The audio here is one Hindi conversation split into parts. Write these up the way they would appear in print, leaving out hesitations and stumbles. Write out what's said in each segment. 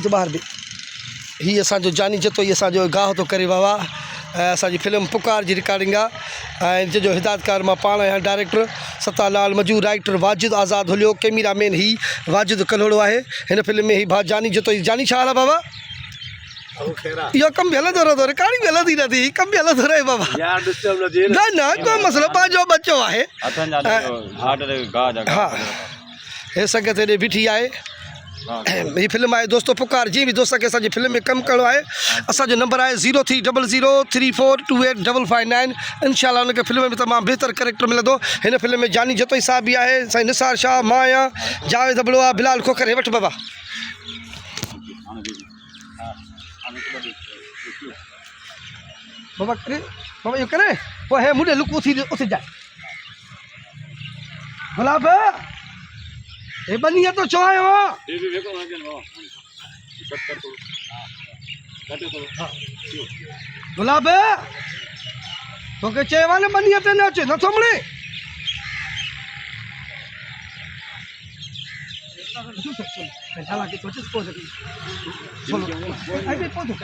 तो बाहर भी ही असो जानी जतो ही असो गाह तो करे बाबा असांजी फिल्म पुकार जी रिकॉर्डिंग है जो हिदायतकार मां पाण आहियां डायरेक्टर सतालाल मजूर राइटर वाजिद आज़ाद हुलियो कैमरा मैन ही वाजिद कलोड़ो है इन फिल्म में ही भा जानी जतो ही जानी छा हाल आहे बाबा यो कम भी हलंदो रहंदो रिकॉर्डिंग भी हलंदी रहंदी कम भी हलंदो रहे बाबा न न कोई मसलो पंहिंजो बच्चो आहे हाँ हे संगत हेॾे बीठी आहे ये फिल्म है दोस्तों पुकार जी भी दोस्तों के असांजी फिल्म में कम करो है असो नंबर है 0300342859 इंशाल्लाह उनके फिल्म में तमाम बेहतर कैरेक्टर मिलंदो इन फिल्म में जानी जतोई साहब भी है साईं निसार शाह मां आहियां जावेद अबड़ो बिलाल खोखर वठ बाबा बाबा करे बाबा यो करे वो है मुंडे लुक उठी जाए गुलाब ये बनिया तो चवायो गुलाब तो के चेवा ने बनिया ते न अचे न थमणे हालांकि सोच को ऐसे पौधो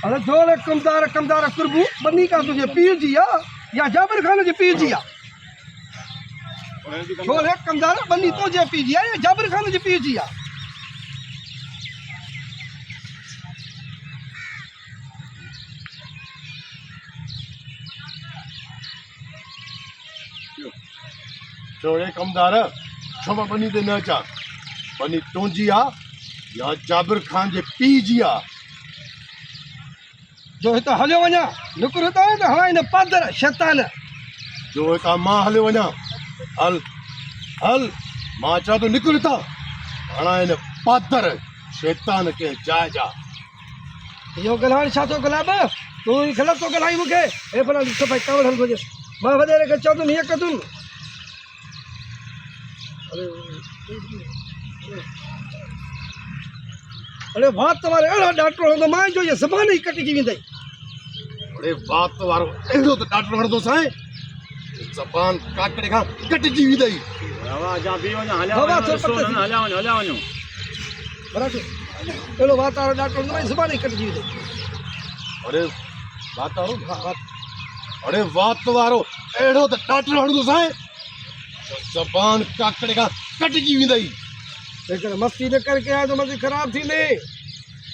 अरे जोर कमदार कुर्बू बनी का तुझे पीर जी या जाबिर खान जी पीर जी छोरे कमदार बनी तो जे पी जिया या जाबिर खान जी पी जिया छोरे कमदार छो बनी ते न चा बनी तो जिया या जाबिर खान जे पी जिया जो हिते हलियो वञा निकिरो त हवाई न पादर शैतान जो हितां मां हलियो वञा हल हल मां चवां थो निकिर था हाणे हिन पादर शैतान के जाए जा यो गलाइण छा थो गुलाब तूं ही ग़लति थो ॻाल्हाई मूंखे हे भला ॾिसो भाई कावड़ हल वञे मां वॾेरे खे चवंदुमि हीअ कदुमि अरे बात वारो अहिड़ो डॉक्टर हूंदो मां जो ये ज़बान ही कटिजी वेंदई अरे बात वारो अहिड़ो त डॉक्टर हणंदो साईं ज़बान काकड़े खां कटिजी वेंदई अहिड़ो बात वारो डॉक्टर हूंदो मां ज़बान ही कटिजी वेंदई अरे बात वारो अरे बात वारो अहिड़ो त डॉक्टर हणंदो साईं ज़बान काकड़े खां कटिजी वेंदई लेकिन मस्ती न करके आया तो मस्ती ख़राब थी ने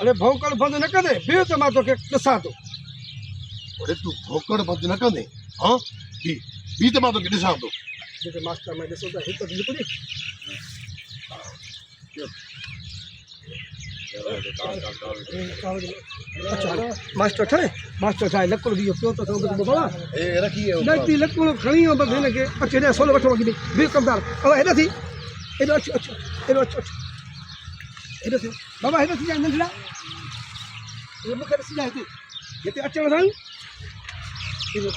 अरे भौंकड़ बंदि न कंदे बीह त मां तोखे ॾिसां थो अरे तू भौंकड़ बंदि न कंदे हाँ बी त मां तोखे ॾिसां थो जेके मास्टर में ॾिसो त हिकु निकिरी मास्टर ठाहे लकड़ बि पियो त बाबा ए रखी नकी लकड़ खणी बस हिनखे अचे ॾे सोलो वठो अॻिते बीह कमदार अब हेॾो थी हेॾो अचो अचो हेॾो अचो अचो हेॾो थियो बाबा हेॾो थी जाए नंढड़ा ये मूंखे ॾिसी जाए हिते अचण सां हेॾो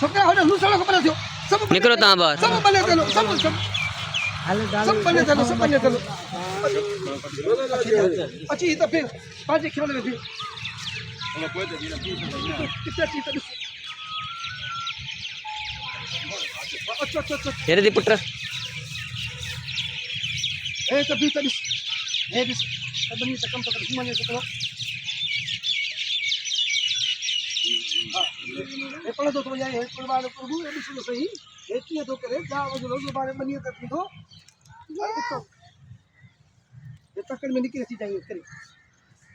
छोकिरा होॾे लूसण खपे थियो सभु निकिरो तव्हां ॿार सभु भले चलो सभु भले चलो सभु भले चलो अची त फिर पंहिंजे ख्याल में फिर किथे अची त ॾिस अचो अचो अचो हेरे दी पुट ए त बि त ॾिस हे ॾिस सभिनी त कम त कर घुमण जो हे पढ़ो तो वञाए हे कुर्बान प्रभु हे ॾिसो सही हे कीअं थो करे जा वॼो रोज़ बारे बनीअ त थींदो ॾिसो हे तकड़ में निकिरी अची जाए करे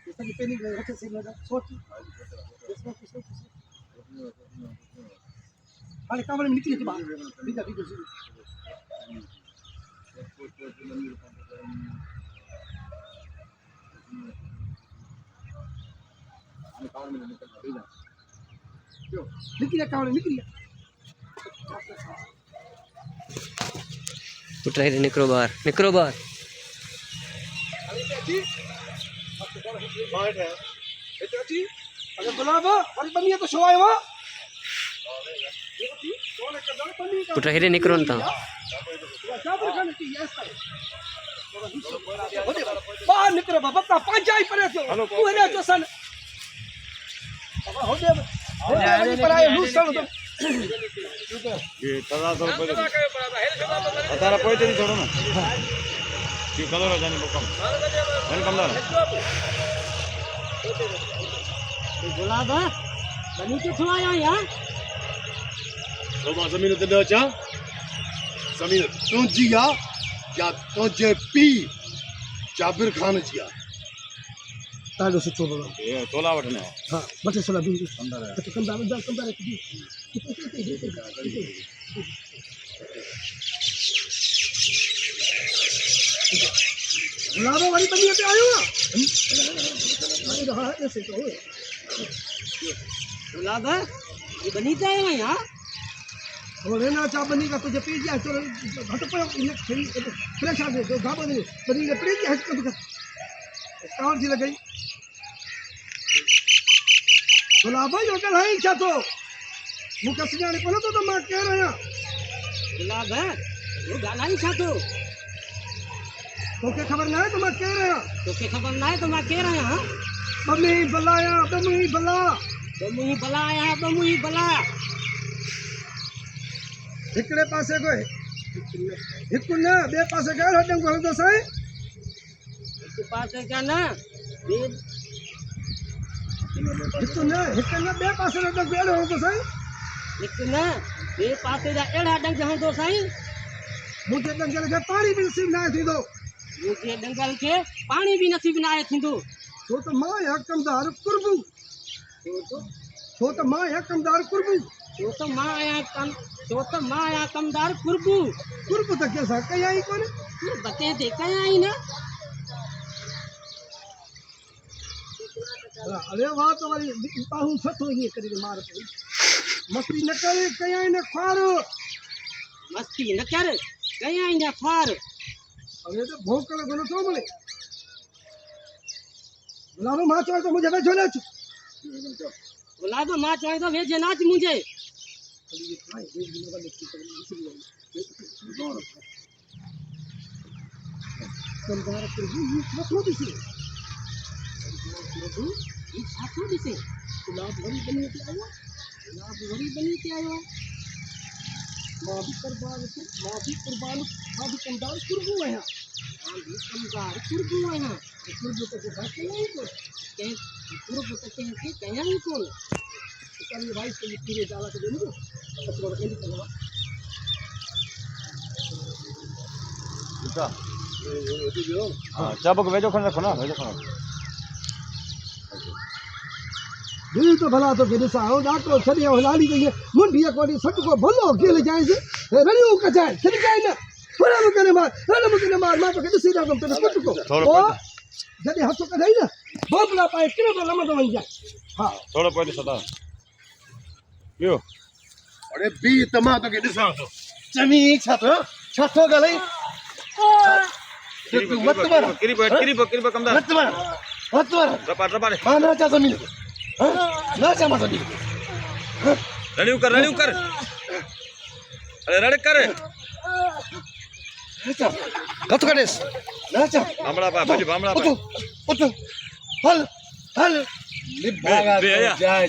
हे सॼी पेनिंग रखे सही लॻा सोच हाणे कावड़ में निकिरी अची ॿाहिरि बीजा बीजो निकलिया कावड़ निकलिया पुट हेरे निकिरो ॿाहिरि अरे गुलाब वरी बनीअ तो छो आयो पुट हेरे निकिरो न तव्हां बाहर निकरो बाबा पंहिंजा ई परे थियो तूं हेॾे अचो सन होॾे पर आयो लूस चलो तो ये 1500 रुपये अतारा पोइ तेरी छोड़ो ना क्यों कलर जाने कम मैंने कम दाना गुलाब बनी के छुआया यार तो मां जमीन ते न अचा जमीन तुंहिंजी आहे या तुंहिंजे पीउ जाबिर ख़ान जी आहे ॾाढो सुठो बाबा ये तोला वठने हाँ वठे सला भी अंदर है कंदा गुलाबो वाली बनिया पे आयो हाँ ऐसे तो गुलाब ये बनी तो है यार और ना चा बनी का तुझे पी दिया तो घट पे फ्रेश आ गए तो गाबो नहीं बनी ने पी दिया तो काउंट जी लगाई गुलाब यो कल है क्या तो मुकसना ने कोलो तो मैं कह रहा गुलाब वो गाना ही छा तो के खबर ना है तो मैं कह रहा तो के खबर ना है तो मैं कह रहा हां बमुई बलाया बमुई बला बमुई बला आया बमुई बला हिकड़े पासे को हिक न बे पासे गए हडम को तो सही इसके पास है क्या ना ये हिक न बे पासे हडम गए हो तो सही एक ना ये पासे जा एड़ा डंग हूं तो सही मुझे डंगल के पानी भी नसीब ना थी दो मुझे डंगल के पानी भी नसीब ना आए थींदो तो मां या कमदार कुर्बू तो मां या कमदार कुर्बू तो मां आया कमदार कुर्बू कुर्बू तक के सा कई आई कोने बते देखा आई ना अरे वाह तो वाली बाहु सतो ये करे मार पई मस्ती न करे कई आई न खारो मस्ती न कर कहीं आई ना फार अरे तो भोकल गनो तो बोले गुलाब मां चोय तो मुझे भेजो नाच गुलाब मां चोय तो भेजे नाच मुझे कमदार कुर्बू ये मतो दिसे ये साथो दिसे गुलाब वरी बनी के आयो मां भी कुर्बान कमदार कुर्बू है कमदार कुर्बू है ना कुर्बू तो के बात नहीं तो कहीं कुर्बू तो कहीं ही कौन कल भाई से पूरे जाला के देनी तो थोड़ा एंड करवा ठीक है हां चाबक वेजो खन रखो ना वेजो खन दिल तो भला तो के दिसा हो डाको छड़िया लाली गई मुंडिया कोडी सट को भलो अकेले जाए से रणियो का जाए छड़ जाए ना थोड़ा मुकने मार मां तो के दिसी ना तुम तो सट को ओ जदी हसो का नहीं ना बोबला पाए किलो तो लम तो वही जाए हां थोड़ा पहले सदा यो अरे बी तमा तो के दिसा तो जमी छतो गले तू मत मार किरी कमदार मत मार रपा हां ना जा जमीन हां ना जा मत जमीन रड़ियो कर अरे रड़ कर कत करेस ना जा भामड़ा पा भामड़ा उठ हल निभागा बे आया। जाए